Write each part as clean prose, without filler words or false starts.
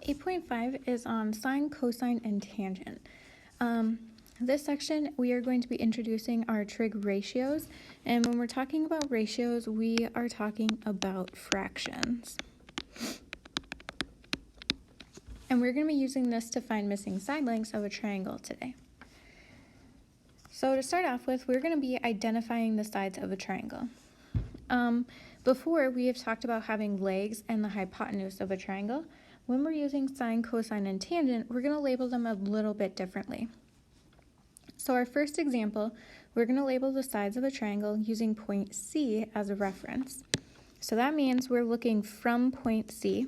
8.5 is on sine, cosine, and tangent. This section, we are going to be introducing our trig ratios, and when we're talking about ratios, we are talking about fractions. And we're going to be using this to find missing side lengths of a triangle today. So to start off with, we're going to be identifying the sides of a triangle. Before, we have talked about having legs and the hypotenuse of a triangle. When we're using sine, cosine, and tangent, we're going to label them a little bit differently. So our first example, we're going to label the sides of a triangle using point C as a reference. So that means we're looking from point C,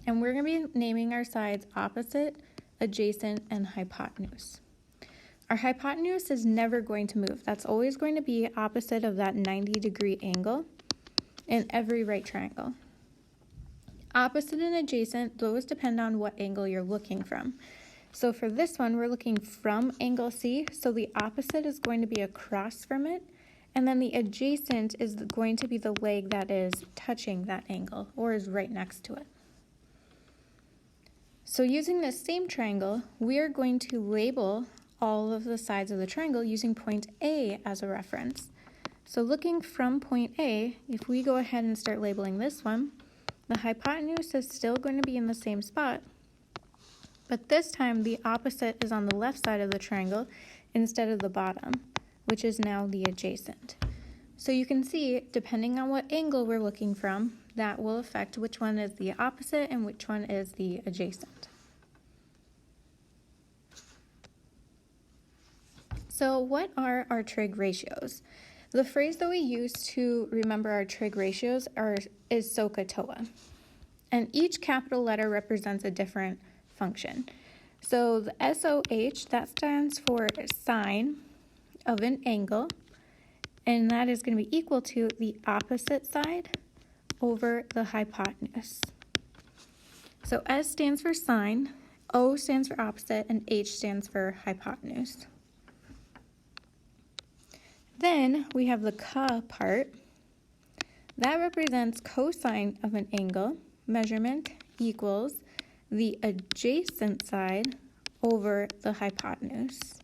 and we're going to be naming our sides opposite, adjacent, and hypotenuse. Our hypotenuse is never going to move. That's always going to be opposite of that 90-degree angle in every right triangle. Opposite and adjacent, those depend on what angle you're looking from. So for this one, we're looking from angle C, so the opposite is going to be across from it, and then the adjacent is going to be the leg that is touching that angle, or is right next to it. So using this same triangle, we are going to label all of the sides of the triangle using point A as a reference. So looking from point A, if we go ahead and start labeling this one, the hypotenuse is still going to be in the same spot, but this time the opposite is on the left side of the triangle instead of the bottom, which is now the adjacent. So you can see, depending on what angle we're looking from, that will affect which one is the opposite and which one is the adjacent. So what are our trig ratios? The phrase that we use to remember our trig ratios is SOHCAHTOA. And each capital letter represents a different function. So the SOH, that stands for sine of an angle, and that is going to be equal to the opposite side over the hypotenuse. So S stands for sine, O stands for opposite, and H stands for hypotenuse. Then we have the ca part. That represents cosine of an angle, measurement equals the adjacent side over the hypotenuse.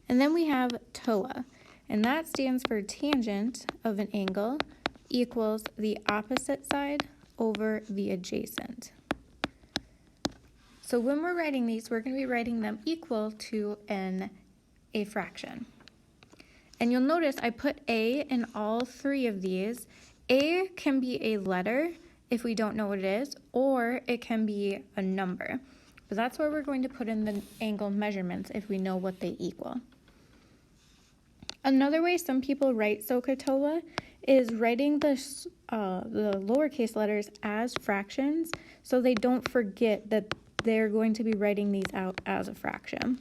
And then we have TOA, and that stands for tangent of an angle equals the opposite side over the adjacent. So when we're writing these, we're going to be writing them equal to a fraction. And you'll notice I put A in all three of these. A can be a letter if we don't know what it is, or it can be a number. But that's where we're going to put in the angle measurements if we know what they equal. Another way some people write SOHCAHTOA is writing the lowercase letters as fractions so they don't forget that they're going to be writing these out as a fraction.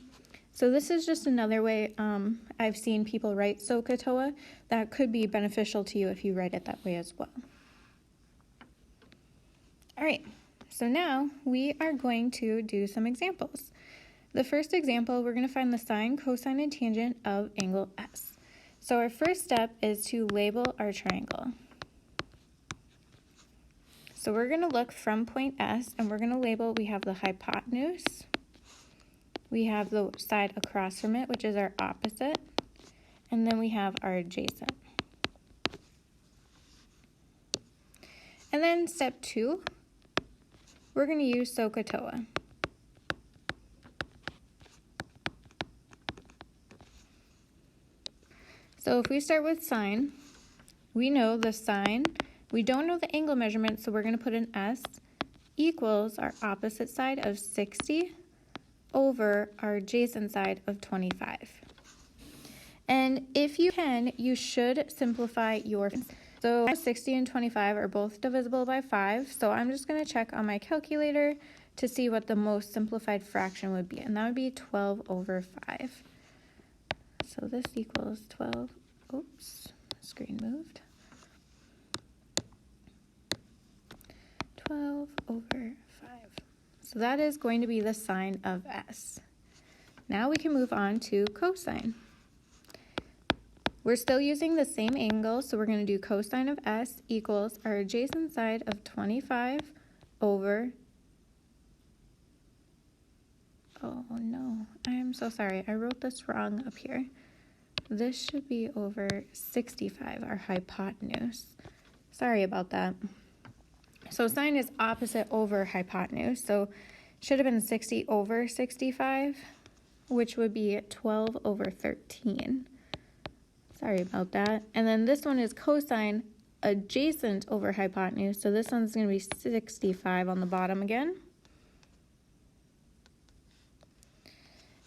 So this is just another way I've seen people write SOHCAHTOA that could be beneficial to you if you write it that way as well. All right, so now we are going to do some examples. The first example, we're going to find the sine, cosine, and tangent of angle S. So our first step is to label our triangle. So we're going to look from point S, and we're going to label, we have the hypotenuse, we have the side across from it, which is our opposite, and then we have our adjacent. And then step 2, we're going to use SOHCAHTOA. So if we start with sine, we know the sine, we don't know the angle measurement, so we're going to put an S, equals our opposite side of 60 over our adjacent side of 25. And if you can, you should simplify your. So 60 and 25 are both divisible by 5, so I'm just going to check on my calculator to see what the most simplified fraction would be, and that would be 12 over 5. So this equals 12, oops, screen moved. 12 over 5. So that is going to be the sine of S. Now we can move on to cosine. We're still using the same angle, so we're going to do cosine of S equals our adjacent side of 25 over, oh no, I am so sorry, I wrote this wrong up here. This should be over 65, our hypotenuse. Sorry about that. So sine is opposite over hypotenuse, so should have been 60 over 65, which would be 12 over 13. Sorry about that. And then this one is cosine adjacent over hypotenuse, so this one's going to be 65 on the bottom again.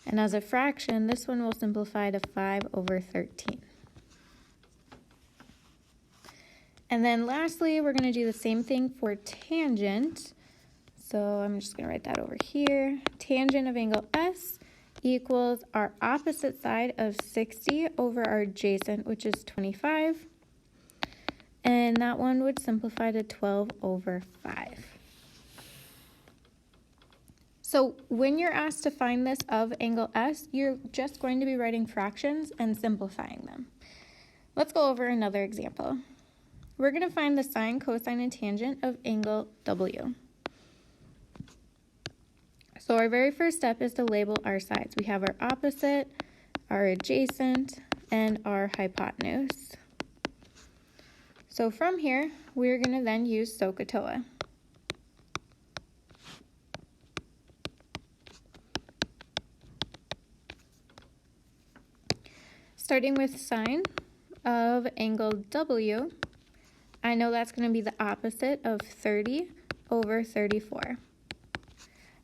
And as a fraction, this one will simplify to 5 over 13. And then lastly, we're going to do the same thing for tangent. So I'm just going to write that over here. Tangent of angle S equals our opposite side of 60 over our adjacent, which is 25. And that one would simplify to 12 over 5. So when you're asked to find this of angle S, you're just going to be writing fractions and simplifying them. Let's go over another example. We're going to find the sine, cosine, and tangent of angle W. So our very first step is to label our sides. We have our opposite, our adjacent, and our hypotenuse. So from here, we're going to then use SOHCAHTOA. Starting with sine of angle W, I know that's going to be the opposite of 30 over 34.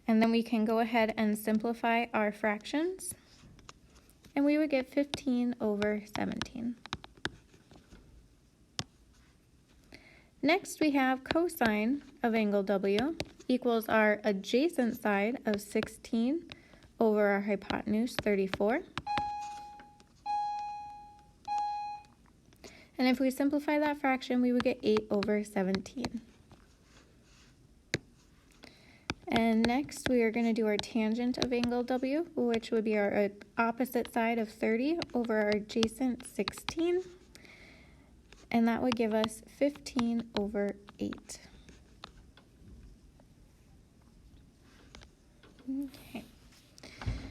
And then we can go ahead and simplify our fractions, and we would get 15 over 17. Next, we have cosine of angle W equals our adjacent side of 16 over our hypotenuse, 34. And if we simplify that fraction, we would get 8 over 17. And next, we are going to do our tangent of angle W, which would be our opposite side of 30 over our adjacent 16. And that would give us 15 over 8. Okay.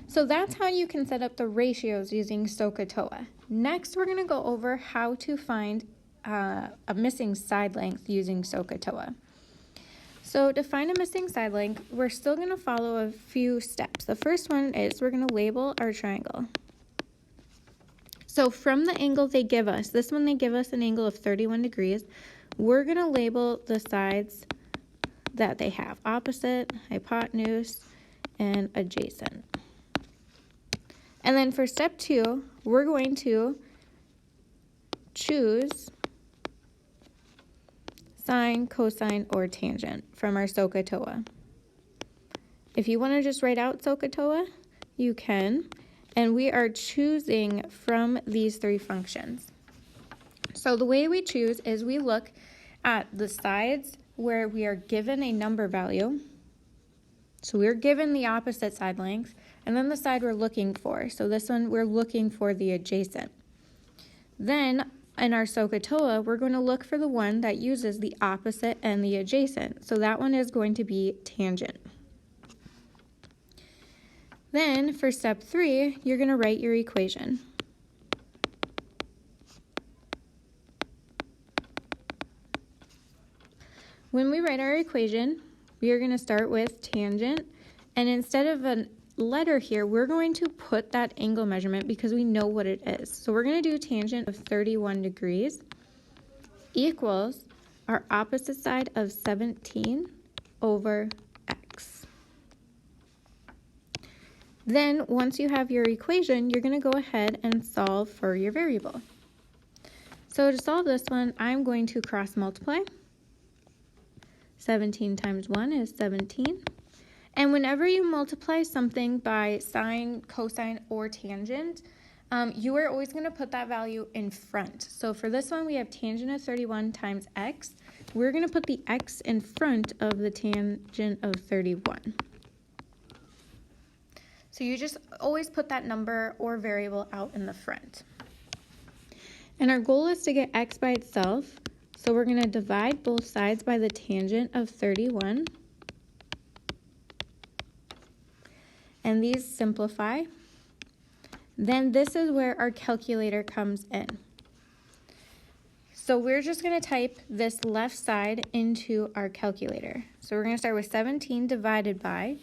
So that's how you can set up the ratios using SOHCAHTOA. Next, we're going to go over how to find a missing side length using SOHCAHTOA. So to find a missing side length, we're still going to follow a few steps. The first one is we're going to label our triangle. So from the angle they give us, this one they give us an angle of 31 degrees, we're going to label the sides that they have: opposite, hypotenuse, and adjacent. And then for step 2, we're going to choose sine, cosine, or tangent from our SOHCAHTOA. If you want to just write out SOHCAHTOA, you can. And we are choosing from these 3 functions. So the way we choose is we look at the sides where we are given a number value. So we're given the opposite side length, and then the side we're looking for. So this one, we're looking for the adjacent. Then in our SOHCAHTOA, we're going to look for the one that uses the opposite and the adjacent. So that one is going to be tangent. Then for step 3, you're going to write your equation. When we write our equation, we are going to start with tangent, and instead of a letter here, we're going to put that angle measurement because we know what it is. So we're going to do tangent of 31 degrees equals our opposite side of 17 over x. Then once you have your equation, you're going to go ahead and solve for your variable. So to solve this one, I'm going to cross multiply. 17 times 1 is 17. And whenever you multiply something by sine, cosine, or tangent, you are always going to put that value in front. So for this one, we have tangent of 31 times x. We're going to put the x in front of the tangent of 31. So you just always put that number or variable out in the front. And our goal is to get x by itself. So we're going to divide both sides by the tangent of 31. and these simplify, then this is where our calculator comes in. So we're just going to type this left side into our calculator. So we're going to start with 17 divided by,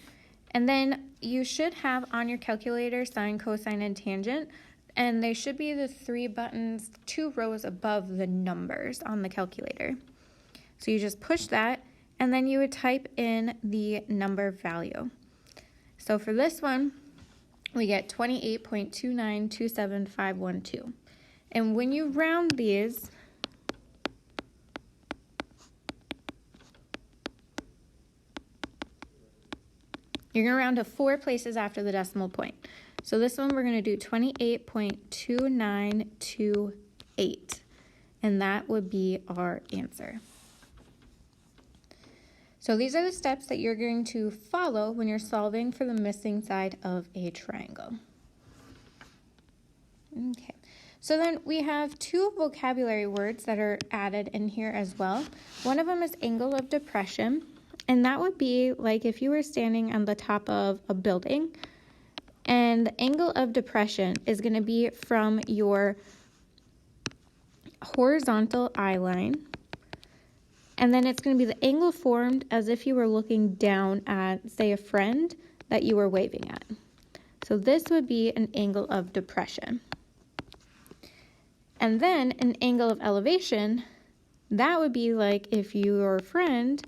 and then you should have on your calculator sine, cosine, and tangent, and they should be the 3 buttons 2 rows above the numbers on the calculator. So you just push that, and then you would type in the number value. So for this one, we get 28.2927512. And when you round these, you're going to round to 4 places after the decimal point. So this one we're going to do 28.2928, and that would be our answer. So these are the steps that you're going to follow when you're solving for the missing side of a triangle. Okay, so then we have 2 vocabulary words that are added in here as well. One of them is angle of depression. And that would be like if you were standing on the top of a building, and the angle of depression is going to be from your horizontal eye line, and then it's going to be the angle formed as if you were looking down at, say, a friend that you were waving at. So this would be an angle of depression. And then an angle of elevation, that would be like if your friend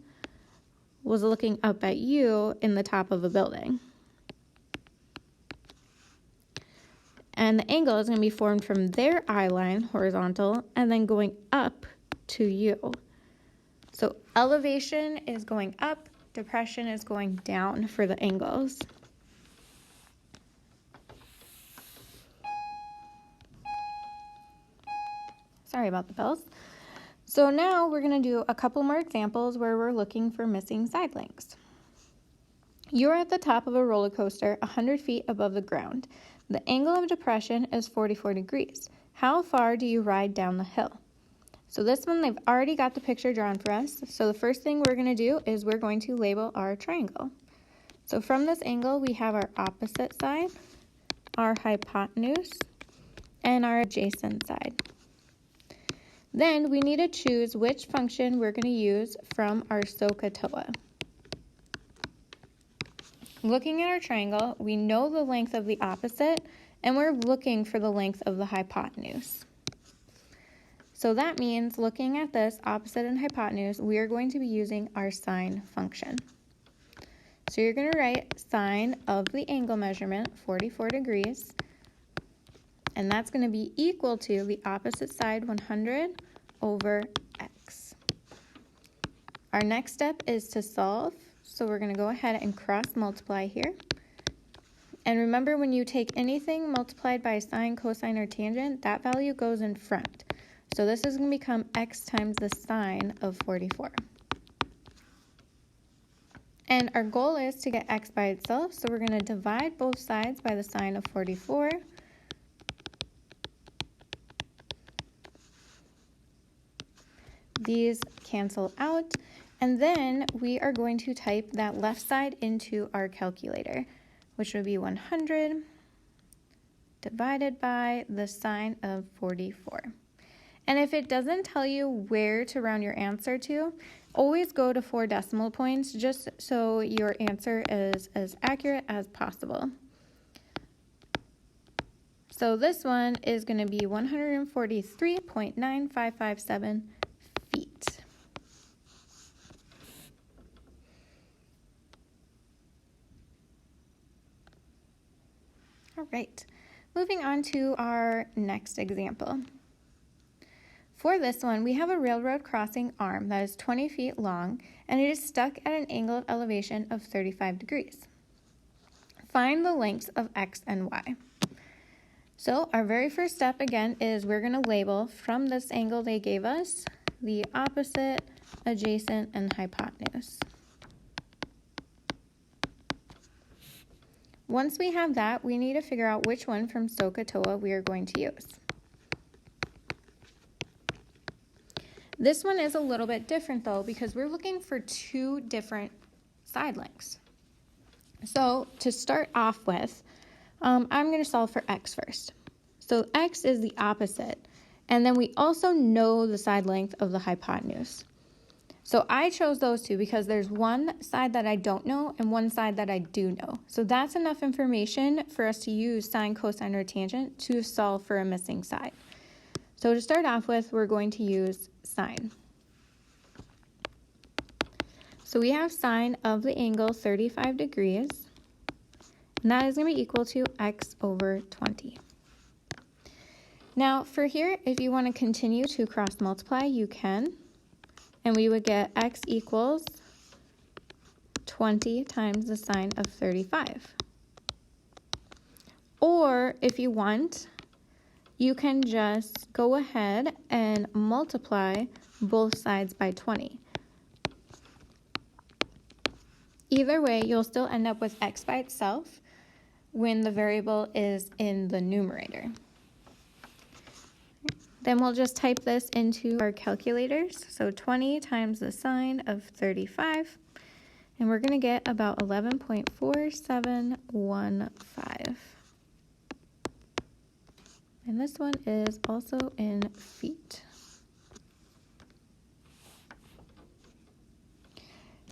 was looking up at you in the top of a building. And the angle is going to be formed from their eye line, horizontal, and then going up to you. So elevation is going up, depression is going down for the angles. Sorry about the bells. So now we're going to do a couple more examples where we're looking for missing side lengths. You're at the top of a roller coaster 100 feet above the ground. The angle of depression is 44 degrees. How far do you ride down the hill? So this one, they've already got the picture drawn for us. So the first thing we're going to do is we're going to label our triangle. So from this angle, we have our opposite side, our hypotenuse, and our adjacent side. Then we need to choose which function we're going to use from our SOHCAHTOA. Looking at our triangle, we know the length of the opposite, and we're looking for the length of the hypotenuse. So that means looking at this opposite and hypotenuse, we are going to be using our sine function. So you're going to write sine of the angle measurement, 44 degrees, and that's going to be equal to the opposite side, 100 over x. Our next step is to solve, so we're going to go ahead and cross multiply here. And remember, when you take anything multiplied by sine, cosine, or tangent, that value goes in front. So this is going to become x times the sine of 44. And our goal is to get x by itself, so we're going to divide both sides by the sine of 44. These cancel out, and then we are going to type that left side into our calculator, which would be 100 divided by the sine of 44. And if it doesn't tell you where to round your answer to, always go to 4 decimal points just so your answer is as accurate as possible. So this one is going to be 143.9557 feet. All right, moving on to our next example. For this one, we have a railroad crossing arm that is 20 feet long, and it is stuck at an angle of elevation of 35 degrees. Find the lengths of x and y. So our very first step, again, is we're going to label from this angle they gave us the opposite, adjacent, and hypotenuse. Once we have that, we need to figure out which one from SOHCAHTOA we are going to use. This one is a little bit different though, because we're looking for 2 different side lengths. So to start off with, I'm going to solve for x first. So x is the opposite, and then we also know the side length of the hypotenuse. So I chose those two because there's one side that I don't know and one side that I do know. So that's enough information for us to use sine, cosine, or tangent to solve for a missing side. So to start off with, we're going to use sine. So we have sine of the angle 35 degrees, and that is going to be equal to x over 20. Now for here, if you want to continue to cross multiply, you can. And we would get x equals 20 times the sine of 35. Or if you want, you can just go ahead and multiply both sides by 20. Either way, you'll still end up with x by itself when the variable is in the numerator. Then we'll just type this into our calculators. So 20 times the sine of 35, and we're going to get about 11.4715. And this one is also in feet.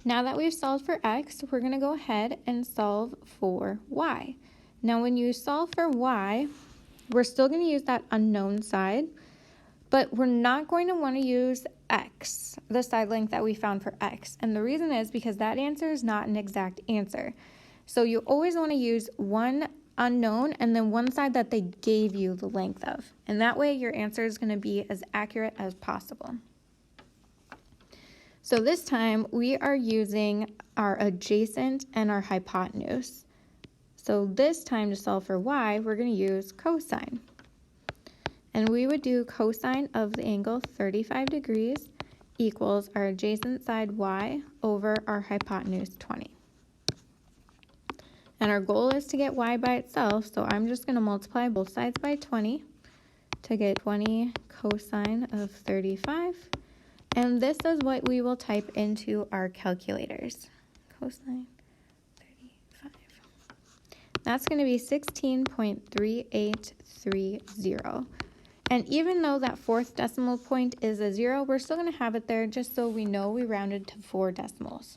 Now that we've solved for x, we're going to go ahead and solve for y. Now when you solve for y, we're still going to use that unknown side, but we're not going to want to use x, the side length that we found for x. And the reason is because that answer is not an exact answer. So you always want to use one unknown and then one side that they gave you the length of. And that way your answer is going to be as accurate as possible. So this time we are using our adjacent and our hypotenuse. So this time to solve for y, we're going to use cosine. And we would do cosine of the angle 35 degrees equals our adjacent side y over our hypotenuse 20. And our goal is to get y by itself, so I'm just going to multiply both sides by 20 to get 20 cosine of 35. And this is what we will type into our calculators. Cosine 35. That's going to be 16.3830. And even though that fourth decimal point is a 0, we're still going to have it there just so we know we rounded to 4 decimals.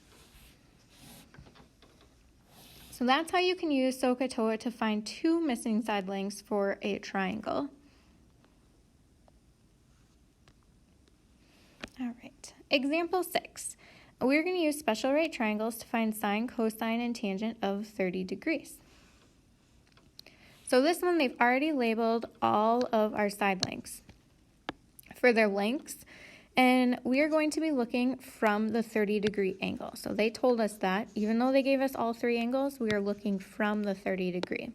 So that's how you can use SOHCAHTOA to find two missing side lengths for a triangle. All right, example 6. We're going to use special right triangles to find sine, cosine, and tangent of 30 degrees. So this one, they've already labeled all of our side lengths for their lengths, and we are going to be looking from the 30-degree angle. So they told us that, even though they gave us all three angles, we are looking from the 30-degree.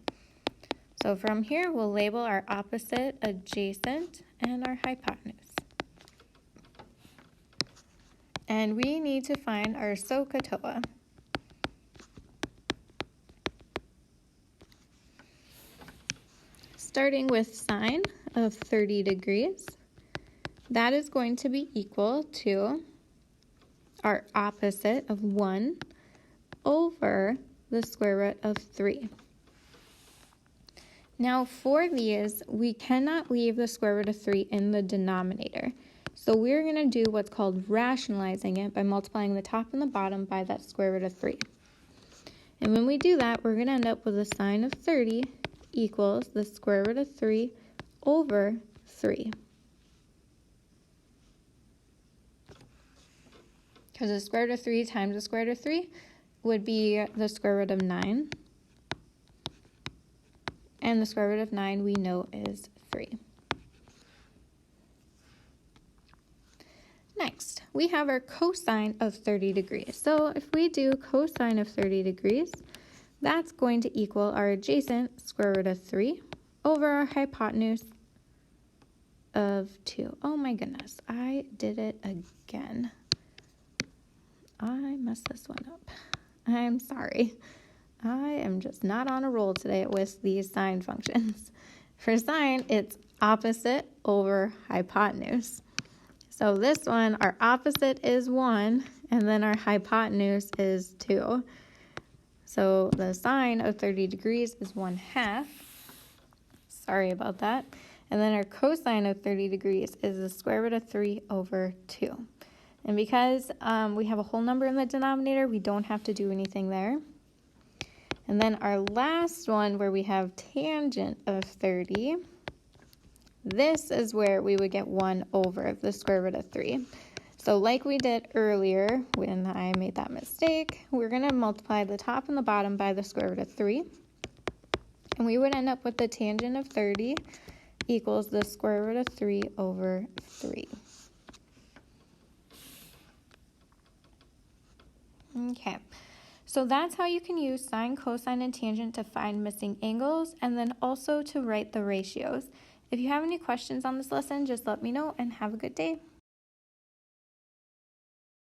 So from here, we'll label our opposite, adjacent, and our hypotenuse. And we need to find our SOHCAHTOA. Starting with sine of 30 degrees, that is going to be equal to our opposite of 1 over the square root of 3. Now for these, we cannot leave the square root of 3 in the denominator. So we're going to do what's called rationalizing it by multiplying the top and the bottom by that square root of 3. And when we do that, we're going to end up with a sine of 30 equals the square root of 3 over 3. Because the square root of 3 times the square root of 3 would be the square root of 9. And the square root of 9 we know is 3. Next, we have our cosine of 30 degrees. So if we do cosine of 30 degrees, that's going to equal our adjacent square root of 3 over our hypotenuse of 2. Oh my goodness, I did it again. I messed this one up. I'm sorry. I am just not on a roll today with these sine functions. For sine, it's opposite over hypotenuse. So this one, our opposite is 1, and then our hypotenuse is 2. So the sine of 30 degrees is 1/2. Sorry about that. And then our cosine of 30 degrees is the square root of 3 over 2. And because we have a whole number in the denominator, we don't have to do anything there. And then our last one, where we have tangent of 30, this is where we would get 1 over the square root of 3. So like we did earlier when I made that mistake, we're going to multiply the top and the bottom by the square root of 3. And we would end up with the tangent of 30 equals the square root of 3 over 3. Okay, so that's how you can use sine, cosine, and tangent to find missing angles, and then also to write the ratios. If you have any questions on this lesson, just let me know, and have a good day.